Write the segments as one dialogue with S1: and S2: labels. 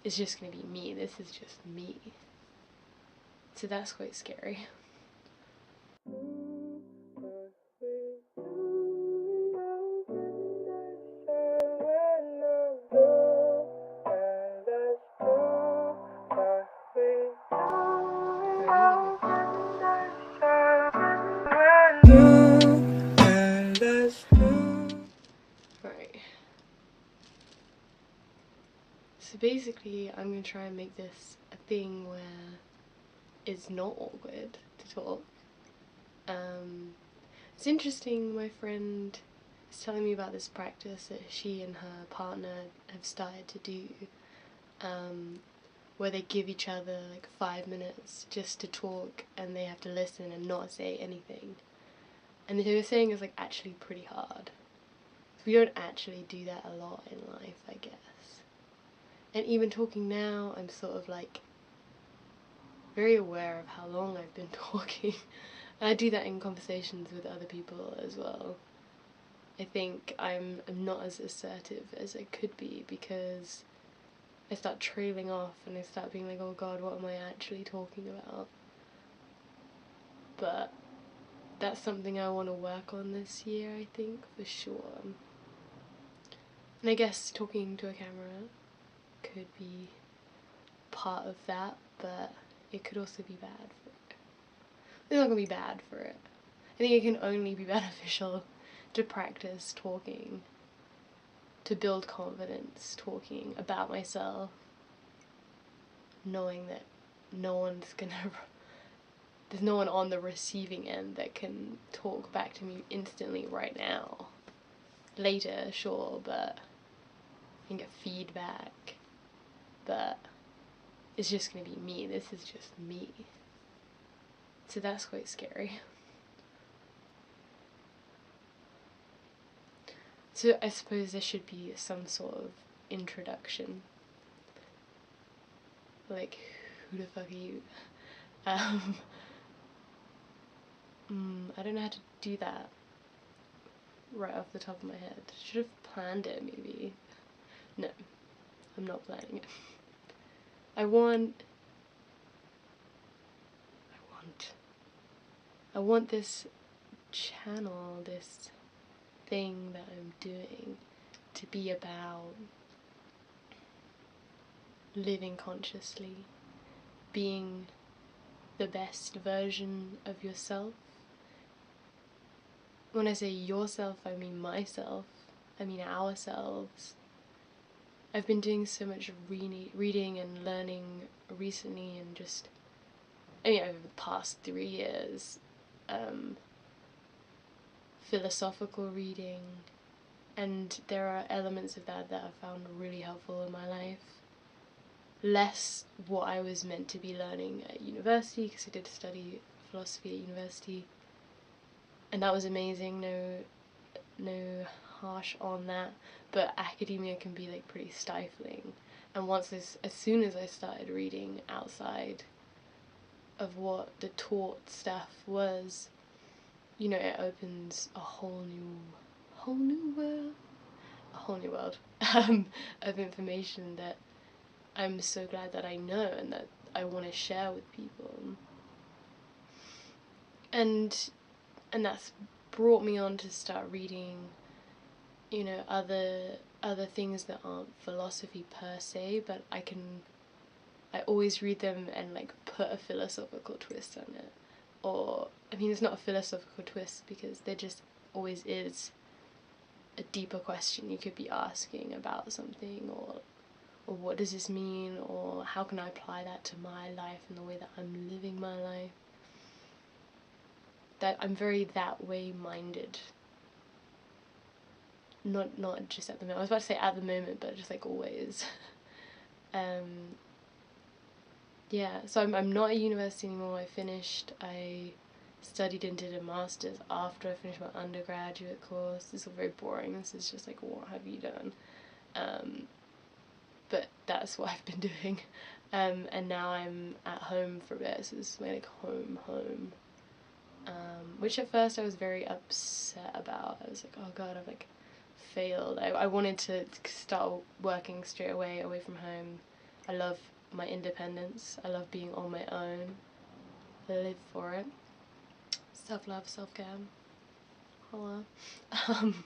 S1: it's just gonna be me. This is just me. So that's quite scary. Right. So basically, I'm gonna try and make this a thing where it's not awkward to talk. It's interesting, my friend is telling me about this practice that she and her partner have started to do, where they give each other like 5 minutes just to talk and they have to listen and not say anything. And they were saying it's like actually pretty hard. We don't actually do that a lot in life, I guess. And even talking now, I'm sort of like very aware of how long I've been talking. And I do that in conversations with other people as well. I think I'm not as assertive as I could be because I start trailing off and I start being like, oh god, what am I actually talking about? But that's something I want to work on this year, I think, for sure. And I guess talking to a camera could be part of that, but it could also be bad for it. It's not going to be bad for it. I think it can only be beneficial to practice talking, to build confidence talking about myself, knowing that there's no one on the receiving end that can talk back to me instantly right now. Later, sure, but I can get feedback, but it's just going to be me. This is just me. So that's quite scary. So I suppose there should be some sort of introduction. Like, who the fuck are you? I don't know how to do that right off the top of my head. Should have planned it, maybe. No, I'm not planning it. I want this channel, this thing that I'm doing, to be about living consciously, being the best version of yourself. When I say yourself, I mean myself, I mean ourselves. I've been doing so much reading and learning recently, and just, over the past 3 years, philosophical reading, and there are elements of that that I found really helpful in my life. Less what I was meant to be learning at university, because I did study philosophy at university, and that was amazing, no harsh on that, but academia can be like pretty stifling. And as soon as I started reading outside of what the taught stuff was, it opens a whole new world of information that I'm so glad that I know and that I want to share with people. And that's brought me on to start reading, other things that aren't philosophy per se, but I always read them and like put a philosophical twist on it. Or, it's not a philosophical twist because there just always is a deeper question you could be asking about something, or what does this mean, or how can I apply that to my life and the way that I'm living my life. That I'm very that way minded. Not just at the moment. I was about to say at the moment, but just like always. Yeah, so I'm not at university anymore. I studied and did a master's after I finished my undergraduate course. This is very boring. This is just like, what have you done? But that's what I've been doing. And now I'm at home for a bit, so this is my like home. Which at first I was very upset about. I was like, oh god, I've like failed. I wanted to start working straight away from home I love my independence. I love being on my own. I live for it. Self-love, self-care. Holla. Um,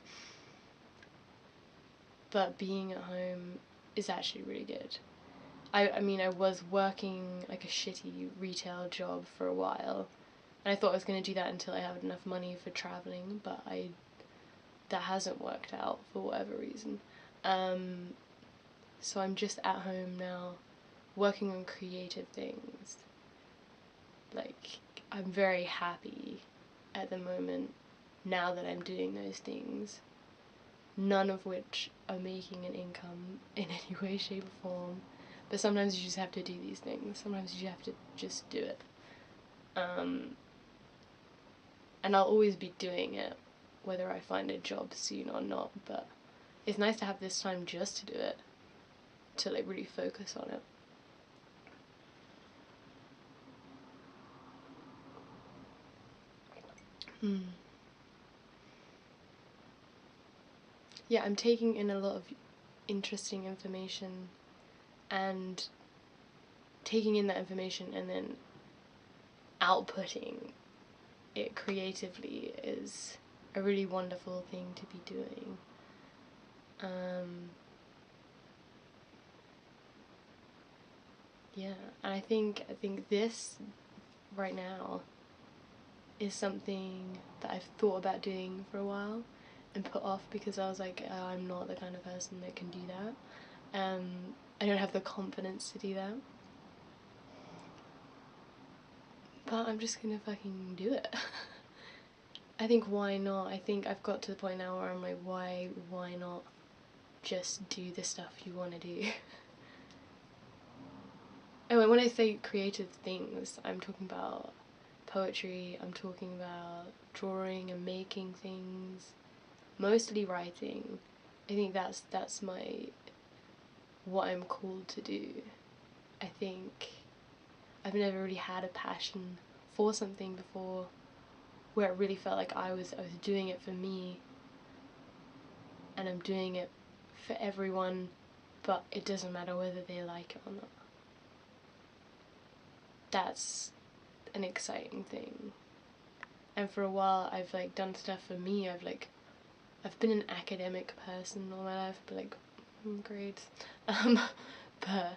S1: but being at home is actually really good. I mean, I was working like a shitty retail job for a while, and I thought I was going to do that until I had enough money for traveling, but that hasn't worked out for whatever reason. So I'm just at home now, working on creative things. Like, I'm very happy at the moment now that I'm doing those things, none of which are making an income in any way, shape, or form. But sometimes you just have to do these things. Sometimes you have to just do it. And I'll always be doing it, whether I find a job soon or not. But it's nice to have this time just to do it, to like really focus on it. Yeah, I'm taking in a lot of interesting information and taking in that information and then outputting it creatively is a really wonderful thing to be doing. Yeah, and I think this right now is something that I've thought about doing for a while and put off because I was like, oh, I'm not the kind of person that can do that. I don't have the confidence to do that. But I'm just gonna fucking do it. I think why not? I think I've got to the point now where I'm like, why not just do the stuff you want to do? Oh, and when I say creative things, I'm talking about poetry, I'm talking about drawing and making things, mostly writing. I think that's what I'm called to do. I think I've never really had a passion for something before where it really felt like I was doing it for me and I'm doing it for everyone, but it doesn't matter whether they like it or not. That's an exciting thing. And for a while I've like done stuff for me. I've been an academic person all my life, but like grades. But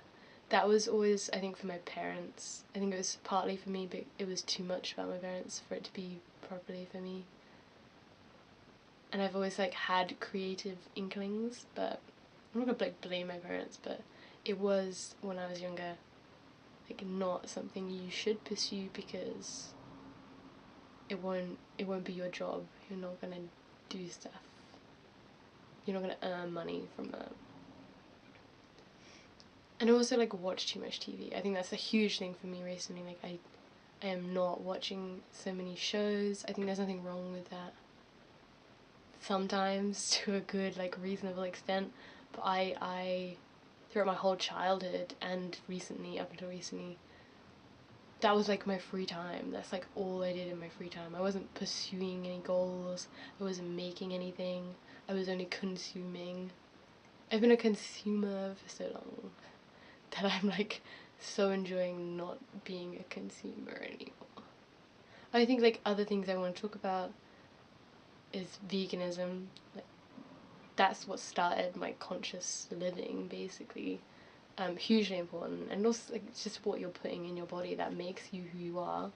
S1: that was always, I think, for my parents. I think it was partly for me, but it was too much about my parents for it to be properly for me. And I've always like had creative inklings, but I'm not gonna like blame my parents, but it was when I was younger, like not something you should pursue because it won't be your job. You're not gonna do stuff. You're not gonna earn money from that. And also like watch too much TV. I think that's a huge thing for me recently. Like I am not watching so many shows. I think there's nothing wrong with that. Sometimes to a good like reasonable extent, but I throughout my whole childhood and recently, up until recently, that was like my free time. That's like all I did in my free time. I wasn't pursuing any goals. I wasn't making anything. I was only consuming. I've been a consumer for so long that I'm like so enjoying not being a consumer anymore. I think like other things I want to talk about is veganism. Like that's what started my conscious living basically. Hugely important, and also like it's just what you're putting in your body that makes you who you are.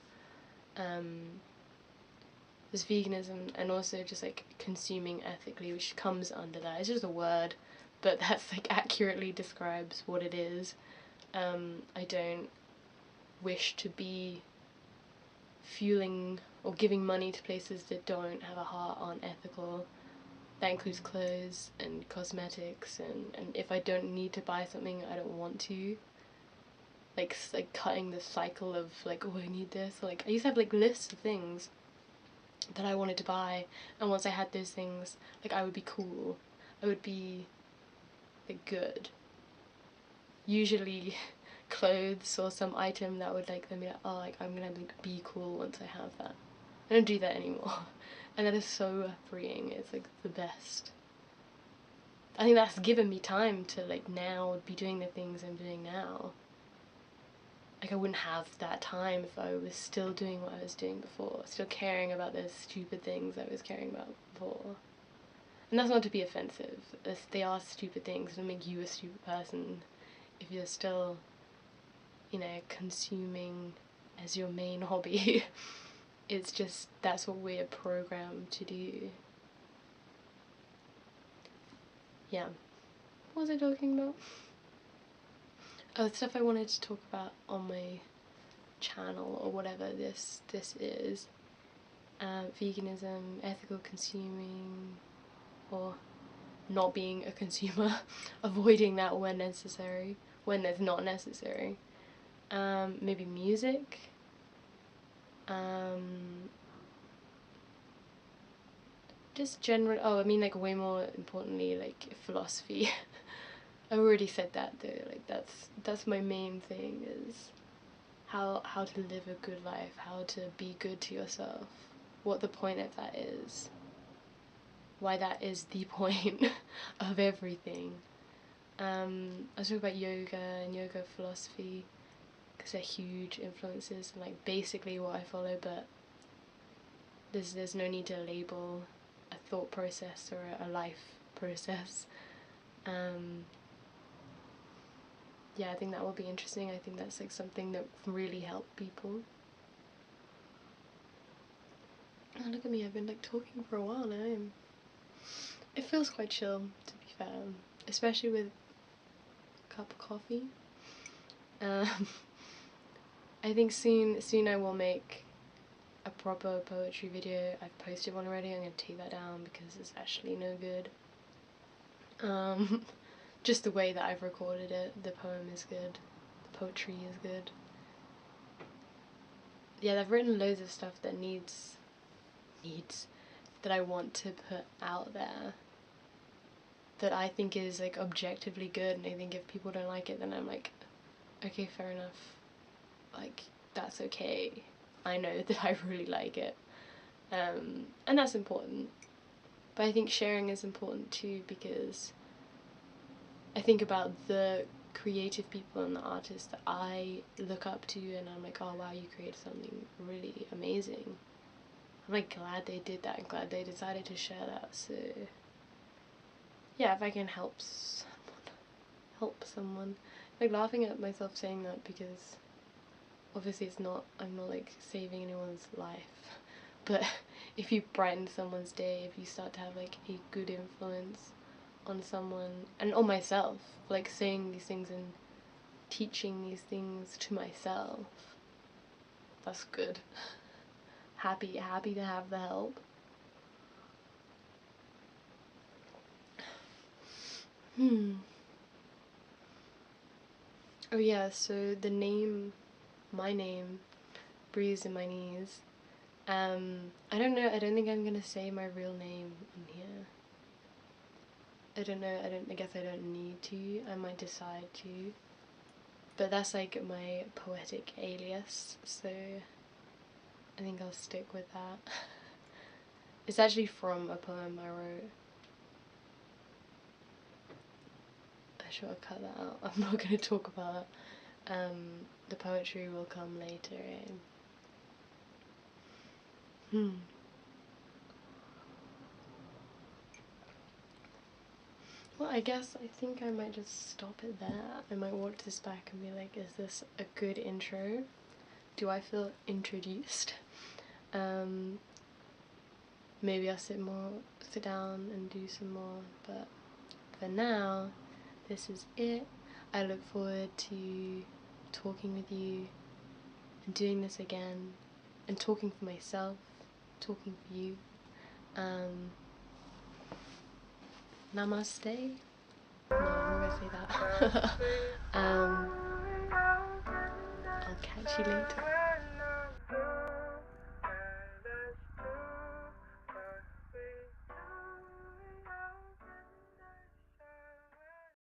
S1: There's veganism and also just like consuming ethically, which comes under that. It's just a word, but that's like accurately describes what it is. I don't wish to be fueling or giving money to places that don't have a heart, aren't ethical. That includes clothes and cosmetics, and if I don't need to buy something, I don't want to. Like cutting the cycle of like, oh, I need this. Like I used to have like lists of things that I wanted to buy, and once I had those things, like I would be cool. I would be like good. Usually clothes or some item that would like then be like, oh, like I'm gonna like, be cool once I have that. I don't do that anymore. And that is so freeing. It's like the best. I think that's given me time to like now be doing the things I'm doing now. Like I wouldn't have that time if I was still doing what I was doing before, still caring about those stupid things I was caring about before. And that's not to be offensive. They are stupid things. It doesn't make you a stupid person if you're still, you know, consuming as your main hobby. It's just, that's what we're programmed to do. Yeah. What was I talking about? Oh, the stuff I wanted to talk about on my channel, or whatever this is. Veganism, ethical consuming, or not being a consumer, avoiding that when necessary, when it's not necessary. Maybe music. Just general. Oh, I mean, like way more importantly, like philosophy. I already said that though. Like that's my main thing, is how to live a good life, how to be good to yourself, what the point of that is, why that is the point of everything. I was talking about yoga and yoga philosophy because they're huge influences and like basically what I follow, but there's no need to label a thought process or a life process. Yeah, I think that will be interesting. I think that's like something that really helped people. Oh, look at me, I've been like talking for a while now. It feels quite chill, to be fair, especially with a cup of coffee. I think soon I will make a proper poetry video. I've posted one already. I'm going to take that down because it's actually no good. Just the way that I've recorded it, the poem is good, the poetry is good. Yeah, I've written loads of stuff that needs that I want to put out there, that I think is like objectively good, and I think if people don't like it, then I'm like, okay, fair enough, like that's okay, I know that I really like it, and that's important. But I think sharing is important too, because I think about the creative people and the artists that I look up to, and I'm like, oh wow, you created something really amazing. I'm like glad they did that, I'm glad they decided to share that. So yeah, if I can help someone. Like laughing at myself saying that because obviously it's not, I'm not like saving anyone's life, but if you brighten someone's day, if you start to have like a good influence on someone and on myself, like saying these things and teaching these things to myself, that's good. Happy to have the help. Oh yeah, so the name, my name, Breeze in My Knees. I don't know, I don't think I'm gonna say my real name in here. I don't know, I guess I don't need to, I might decide to. But that's like my poetic alias, so I think I'll stick with that. It's actually from a poem I wrote. I should have cut that out. I'm not going to talk about it. The poetry will come later. Well, I guess I think I might just stop it there. I might watch this back and be like, is this a good intro? Do I feel introduced? Maybe I'll sit down and do some more, but for now, this is it. I look forward to talking with you and doing this again and talking for myself, talking for you. Namaste. No, I'm not gonna say that. I'll catch you later.